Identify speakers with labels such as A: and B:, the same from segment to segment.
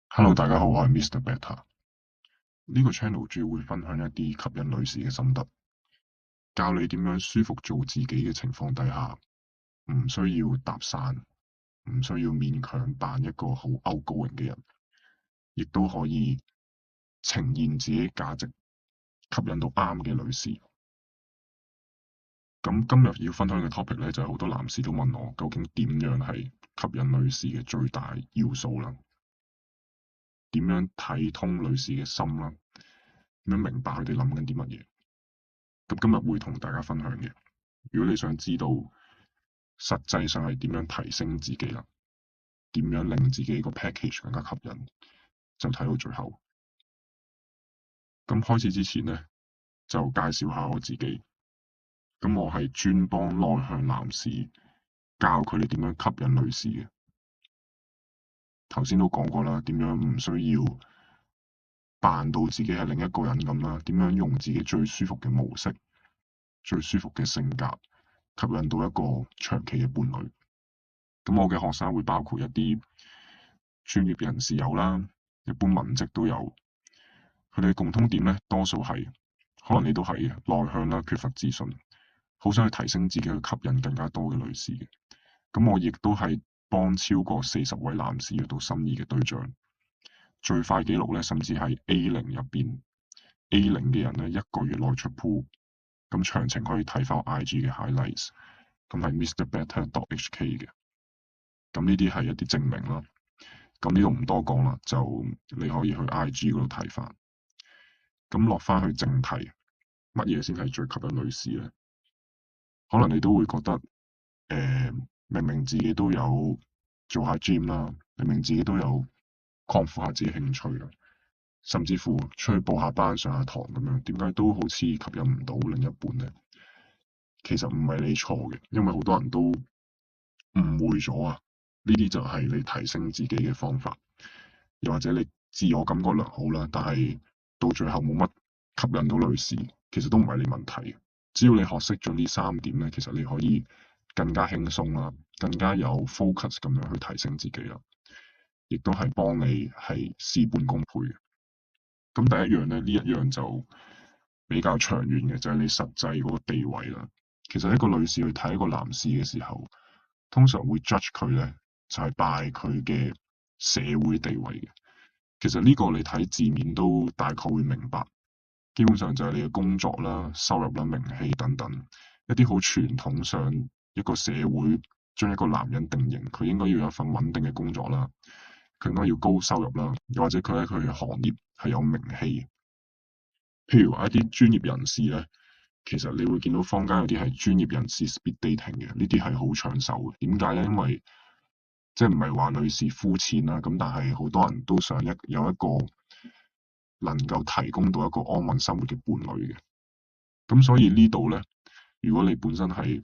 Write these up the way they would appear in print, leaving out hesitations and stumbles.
A: Hello，大家好，我係 Mr. Beta。呢個 channel 主要會分享一啲吸引女士嘅心得，教你點樣舒服做自己嘅情況底下，唔需要搭訕，唔需要勉強扮一個好 outgoing 嘅人，亦都可以呈現自己價值，吸引到啱嘅女士。咁今日要分享嘅 topic 咧，就係好多男士都問我，究竟點樣係吸引女士嘅最大要素啦？點樣睇通女士嘅心啦？點樣明白佢哋諗緊啲乜嘢？咁今日會同大家分享嘅。如果你想知道實際上係點樣提升自己啦，點樣令自己個 package 更加吸引，就睇到最後。咁開始之前呢，就介紹下我自己。咁我係專幫內向男士教佢哋點樣吸引女士嘅。頭先都講過啦，點樣唔需要扮到自己係另一個人咁啦，點樣用自己最舒服嘅模式、最舒服嘅性格，吸引到一個長期嘅伴侶。咁我嘅學生會包括一啲專業人士有啦，一般文職都有。佢哋嘅共通點咧，多數係可能你都係內向啦，缺乏自信，好想去提升自己，去吸引更加多嘅女士嘅。咁我亦都係幫超過40位男士約到心儀嘅對象。最快紀錄咧，甚至係 A0入邊 A0嘅人咧，一個月內出鋪。咁詳情可以睇翻 IG 嘅 highlights，咁係 MrBetter.HK 嘅。咁呢啲係一啲證明啦。咁呢度唔多講啦，就你可以去 IG 嗰度睇翻。咁落翻去正題，乜嘢先係最吸引女士咧？可能你都會覺得，明明自己都有做下 gym 啦，明明自己都有擴闊下自己興趣啦，甚至乎出去報下班、上下堂咁樣，點解都好似吸引唔到另一半咧？其實唔係你錯嘅，因為好多人都誤會咗啊！呢啲就係你提升自己嘅方法，又或者你自我感覺良好啦，但係到最後冇乜吸引到女士，其實都唔係你問題。只要你學識咗呢3點咧，其實你可以更加輕鬆啦，更加有 focus 咁樣去提升自己啦，亦都係幫你係事半功倍嘅。咁第一樣咧，呢一樣就比較長遠嘅，就係你實際嗰個地位啦。其實一個女士去睇一個男士嘅時候，通常會 judge 佢咧，就係拜佢嘅社會地位嘅。其實呢個你睇字面都大概會明白，基本上就係你嘅工作啦、收入啦、名氣等等，一啲好傳統上一個社會將一個男人定型，佢應該要有一份穩定嘅工作啦，佢應該要高收入啦，又或者佢喺佢嘅行業係有名氣。譬如話一啲專業人士咧，其實你會見到坊間有啲係專業人士 speed dating 嘅，呢啲係好搶手嘅。點解咧？因為即係唔係話女士膚淺啦，咁但係好多人都想有一個能夠提供到一個安穩生活嘅伴侶嘅。咁所以呢度咧，如果你本身係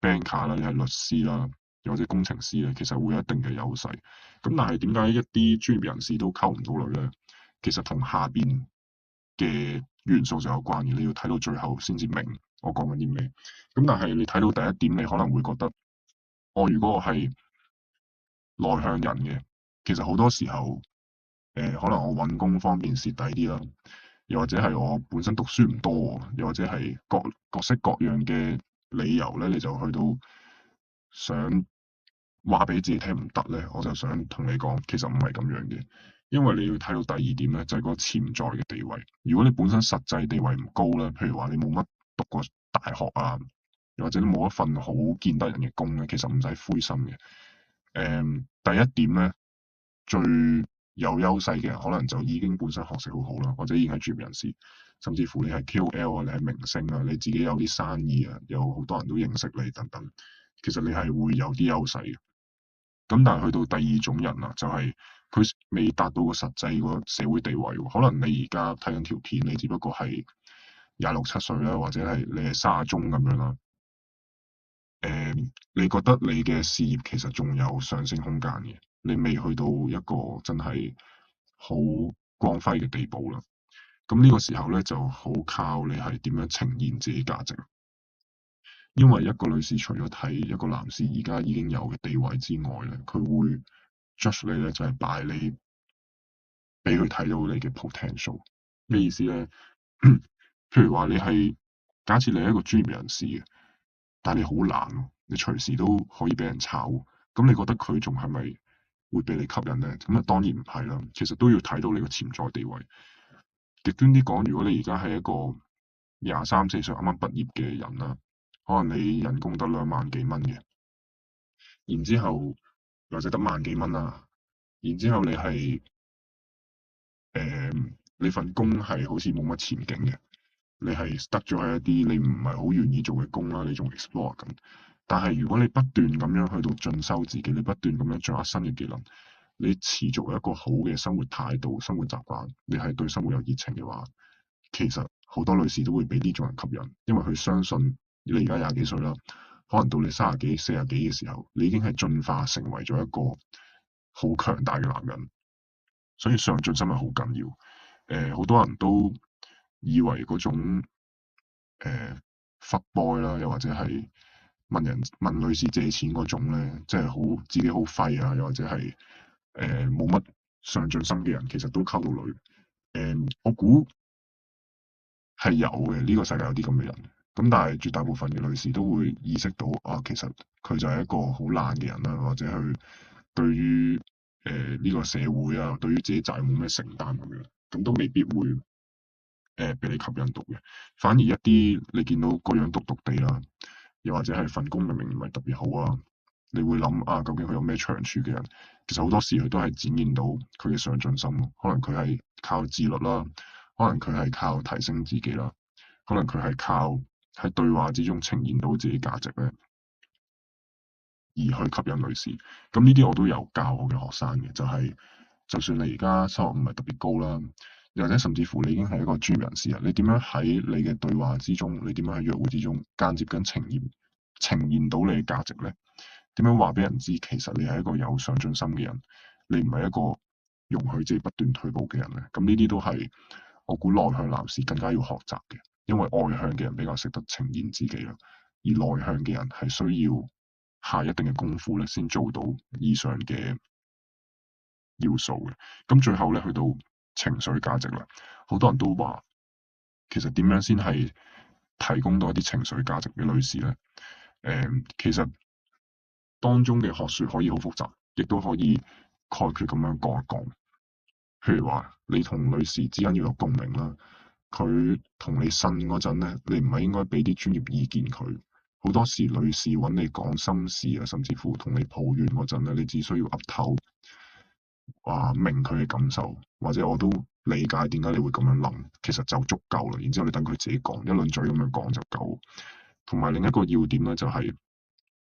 A: banker 啦，你係律師啦，又或者工程師咧，其實會有一定嘅優勢。咁但係點解一啲專業人士都溝唔到女咧？其實同下邊嘅元素就有關嘅，你要睇到最後先至明我講緊啲咩。咁但係你睇到第一點，你可能會覺得，如果我係內向人嘅，其實好多時候，可能我揾工方面蝕底啲啦，又或者係我本身讀書唔多，又或者係各式各樣嘅理由咧，你就去到想話俾自己聽唔得咧，我就想同你講，其實唔係咁樣嘅，因為你要睇到第二點咧，就係嗰個潛在嘅地位。如果你本身實際地位唔高咧，譬如話你冇乜讀過大學啊，又或者你冇一份好見得人嘅工咧，其實唔使灰心嘅。第一點咧，最有優勢嘅人可能就已經本身學識好好啦，或者已經係專業人士，甚至乎你係 KOL 啊，你係明星啊，你自己有啲生意啊，有好多人都認識你等等，其實你係會有啲優勢嘅。咁但係去到第二種人啊，就係佢未達到個實際個社會地位喎，可能你而家睇緊條片，你只不過係26、27歲啦，或者係你係30中咁樣啦。你覺得你嘅事業其實仲有上升空間嘅，你未去到一個真係好光輝嘅地步啦。咁呢個時候咧，就好靠你係點樣呈現自己價值。因為一個女士除咗睇一個男士而家已經有嘅地位之外咧，佢會 judge 你咧，就係拜你俾佢睇到你嘅 potential。咩意思咧？譬如話你係假設你係一個專業人士嘅，但係你好懶喎，你隨時都可以俾人炒，咁你覺得佢仲係咪會俾你吸引咧？咁啊當然唔係啦，其實都要睇到你個潛在地位。極端啲講，如果你而家係一個23、24歲啱啱畢業嘅人啦，可能你人工得2萬幾蚊嘅，然之後或者得1萬幾蚊啦，然之後你係你份工係好似冇乜前景嘅，你係得咗喺一啲你唔係好願意做嘅工啦，你仲 explore 緊。但係如果你不斷咁樣去到進修自己，你不斷咁樣掌握新嘅技能，你持續有一個好嘅生活態度、生活習慣，你係對生活有熱情嘅話，其實好多女士都會俾呢種人吸引，因為佢相信你而家廿幾歲啦，可能到你30幾、40幾嘅時候，你已經係進化成為咗一個好強大嘅男人，所以上進心係好緊要。好多人都以為嗰種fuck boy 啦，又或者係問女士借錢嗰種咧，即係好自己好廢啊，又或者係冇乜上進心嘅人，其實都溝到女。我估係有嘅，呢個世界有啲咁嘅人。咁但係絕大部分嘅女士都會意識到啊，其實佢就係一個好懶嘅人啦，或者佢對於呢個社會啊，對於自己責任冇咩承擔咁樣，咁都未必會俾你吸引到嘅。反而一啲你見到個樣篤篤地啦，又或者係份工明明唔係特別好啊，你會諗啊，究竟佢有咩長處嘅人？其實好多時佢都係展現到佢嘅上進心咯。可能佢係靠自律啦，可能佢係靠提升自己啦，可能佢係靠喺對話之中呈現到自己價值咧，而去吸引女士。咁呢啲我都有教我嘅學生嘅，就係就算你而家收入唔係特別高啦，又或者甚至乎你已經係一個專業人士啊，你點樣喺你嘅對話之中，你點樣喺約會之中間接咁呈現到你嘅價值咧？點樣話俾人知，其實你係一個有上進心嘅人，你唔係一個容許自己不斷退步嘅人咧。咁呢啲都係我估內向男士更加要學習嘅，因為外向嘅人比較識得呈現自己啦，而內向嘅人係需要下一定嘅功夫咧，先做到以上嘅要素嘅。咁最後咧，去到情緒價值啦，好多人都話，其實點樣先係提供到一啲情緒價值嘅女士咧？其實當中嘅學說可以好複雜，亦都可以概括咁樣講一講。譬如話，你同女士之間要有共鳴啦，佢同你呻嗰陣咧，你唔係應該俾啲專業意見佢。好多時女士揾你講心事啊，甚至乎同你抱怨嗰陣咧，你只需要岌頭話明佢嘅感受，或者我都理解點解你會咁樣諗，其實就足夠啦。然之後你等佢自己講，一輪嘴咁樣講就夠。同埋另一個要點咧，就係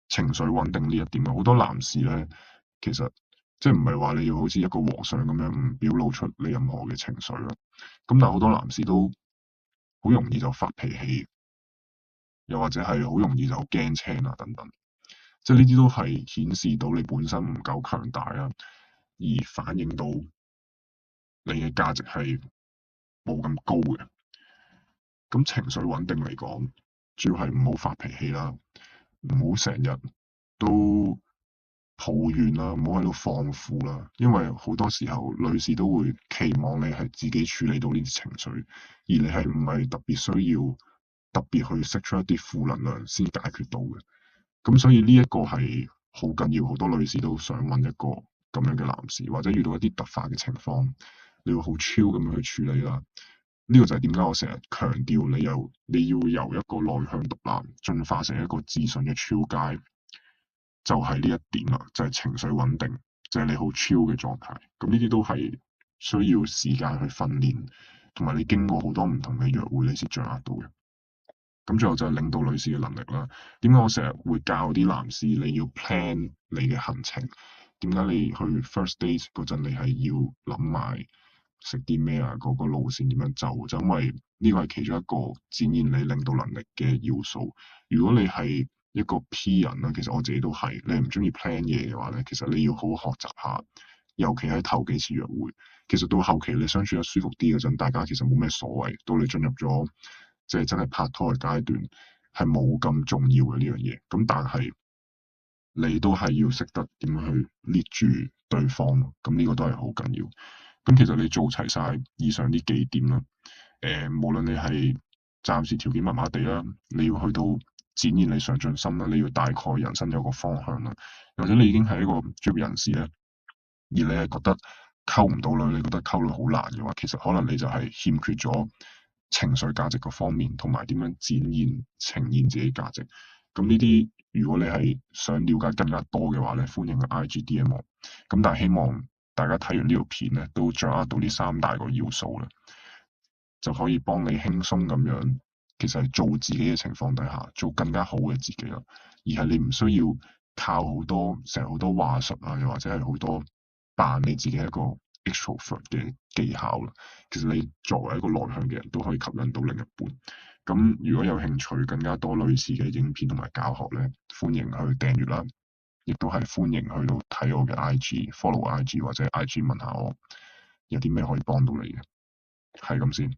A: 情緒穩定呢一點啊。好多男士咧，其實即係唔係話你要好似一個和尚咁樣唔表露出你任何嘅情緒啦。咁但係好多男士都好容易就發脾氣，又或者係好容易就驚青啊等等。即係呢啲都係顯示到你本身唔夠強大啦，而反映到你嘅價值係冇咁高嘅。咁情緒穩定嚟講，主要係唔好發脾氣啦，唔好成日都抱怨啦，唔好喺度放負啦。因為好多時候女士都會期望你係自己處理到呢啲情緒，而你係唔係特別需要特別去釋出一啲負能量先解決到嘅。咁所以呢一個係好緊要，好多女士都想揾一個咁樣嘅男士，或者遇到一啲突發嘅情況，你要好 chill 咁樣去處理啦。呢個就係點解我成日強調你要由一個內向獨男進化成一個自信嘅超階，就係呢一點啦，就係情緒穩定，就係你好 chill 嘅狀態。咁呢啲都係需要時間去訓練，同埋你經過好多唔同嘅約會，你先掌握到嘅。咁最後就係領導女士嘅能力啦。點解我成日會教啲男士你要 plan 你嘅行程？點解你去 first date 嗰陣你係要諗埋食啲咩啊？嗰個路線點樣走？就因為呢個係其中一個展現你領導能力嘅要素。如果你係一個 P 人啦，其實我自己都係，你唔中意 plan 嘢嘅話咧，其實你要好好學習下，尤其喺頭幾次約會。其實到後期你相處得舒服啲嗰陣，大家其實冇咩所謂。到你進入咗即係真係拍拖嘅階段，係冇咁重要嘅呢樣嘢。咁但係你都係要識得點樣去捏住對方咯。咁呢個都係好緊要。咁其實你做齊晒以上呢幾點啦，無論你係暫時條件麻麻地啦，你要去到展現你上進心啦，你要大概人生有個方向啦，或者你已經係一個專業人士咧，而你係覺得溝唔到女，你覺得溝女好難嘅話，其實可能你就係欠缺咗情緒價值嗰方面，同埋點樣展現呈現自己價值。咁呢啲如果你係想了解更加多嘅話咧，歡迎去 IG DM 我。咁但係希望大家睇完呢條片咧，都掌握到呢三大個要素啦，就可以幫你輕鬆咁樣，其實係做自己嘅情況底下，做更加好嘅自己啦。而係你唔需要靠好多成日好多話術啊，又或者係好多扮你自己一個 extrovert 嘅技巧啦。其實你作為一個內向嘅人都可以吸引到另一半。咁如果有興趣更加多類似嘅影片同埋教學咧，歡迎去訂閱啦，亦都係歡迎去到睇我嘅 IG，follow IG 或者 IG 問下我有啲咩可以幫到你嘅，係咁先。